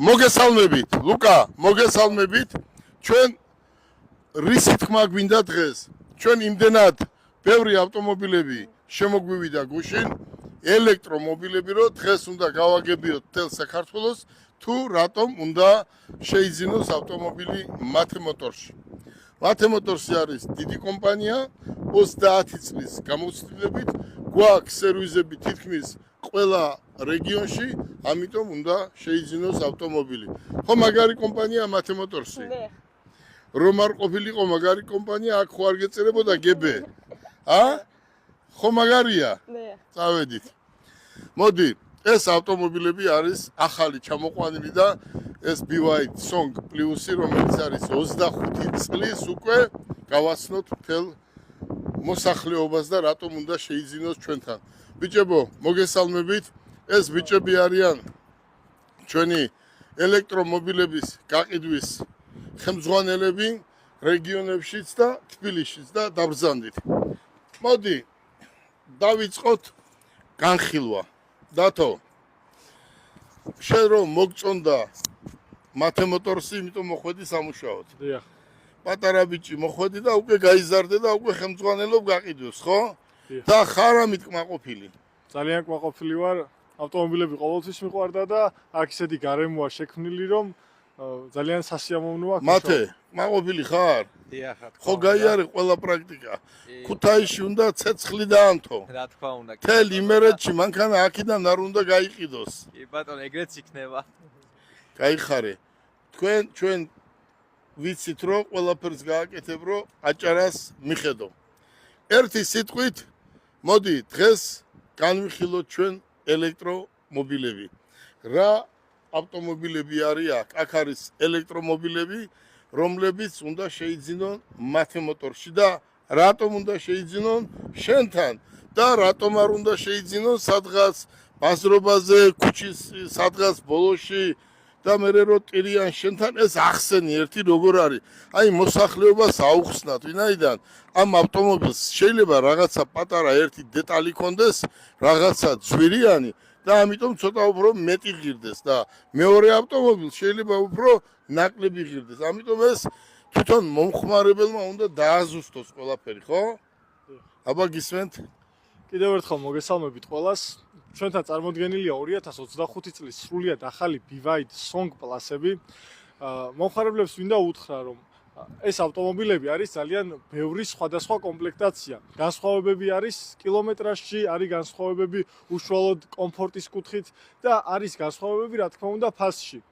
მოგესალმებით, ლუკა, მოგესალმებით. ჩვენ რისი თქმა გვინდა დღეს? ჩვენ იმდენად ბევრი ავტომობილები შემოგვივიდა გუშინ, ელექტრომობილები, რომ დღეს უნდა გავაგებიოთ მთელ საქართველოს, თუ რატომ უნდა შეიძინოს ავტომობილი მათე მოტორში. მათე მოტორსი არის დიდი კომპანია, 30 წლის გამოცდილებით, გვაქვს სერვიზები თითქმის ყველა რეგიონში, ამიტომ უნდა შეიძინოს ავტომობილი. ხო მაგარი კომპანია მათე მოტორსი? რომ არ ყოფილიყო მაგარი კომპანია, აქ ხო არ გეწერებოდა გებე? ხო მაგარია? წავედით. მოდი, ეს ავტომობილები არის ახალი ჩამოყვანილი და ეს BYD Song Plus-ი, რომელიც არის 25 წლის უკვე გავაცნოთ მთელ მოსახლეობას და რატომ უნდა შეიძინოს ჩვენთან. ბიჭებო, მოგესალმებით. ეს ბიჭები არიან ჩვენი ელექტრომობილების გაყიდვის ხელმძღვანელები რეგიონებშიც და თბილისშიც და დაბრძანდით. მოდი, დავიწყოთ განხილვა. დათო, შენ რომ მოგწონდა მათე მოტორსი, იმიტომ მოხვედი სამუშაოდ. დიახ. პატარა ბიჭი მოხვედი და უკვე გაიზარდე და უკვე ხელმძღვანელობ გაყიდვებს, ხო? და ხარ ამით კმაყოფილი. ძალიან კმაყოფილი ვარ. ავტომობილები ყოველთვის მიყვარდა და აქ ისეთი გარემოა შექმნილი, რომ ძალიან სასიამოვნოა. მათე, კმაყოფილი ხარ? დიახ. ხო გაიარე ყველა პრაქტიკა. ქუთაისში უნდა ცეცხლი დაანთო. რა თქმა უნდა. თელ იმერეთში მანქანა აქედან არ უნდა გაიყიდოს. კი ბატონო, ეგრეც იქნება. გაიხარე. ჩვენ ვიცით რომ ყველაფერს გააკეთებ რომ აჭარას მიხედო. ერთი სიტყვით მოდი დღეს განვიხილოთ ჩვენ ელექტრომობილები. რა ავტომობილები არის აქ? აქ არის ელექტრომობილები, რომლებიც უნდა შეიძინონ მათე მოტორში და რატომ უნდა შეიძინონ შენთან და რატომ არ უნდა შეიძინონ სადღაც ბაზრობაზე, ქუჩის სადღაც ბოლოში და მე რო ტირიან შენთან ეს ახსენი ერთი როგორ არის? აი მოსახლეობას აუხსნათ, ვინაიდან ამ ავტომობილს შეიძლება რაღაცა პატარა ერთი დეტალი კონდეს, რაღაცა ძვირიანი და ამიტომ ცოტა უფრო მეტი ღირდეს და მეორე ავტომობილს შეიძლება უფრო ნაკლები ღირდეს. ამიტომ ეს თვითონ მომხმარებელმა უნდა დააზუსტოს ყველაფერი, ხო? აბა გისმენთ? კიდევ ერთხელ მოგესალმებით ყველას. ჩვენთან წარმოდგენილია 2025 წლის სრულიად ახალი BYD Song Plus-ები. მომხმარებლებს მინდა უთხრა, რომ ეს ავტომობილები არის ძალიან ბევრი სხვადასხვა კომპლექტაცია. განსხვავებები არის კილომეტრაჟში, არის განსხვავებები უშუალოდ კომფორტის კუთხით და არის განსხვავებები, რა თქმა უნდა, ფასში.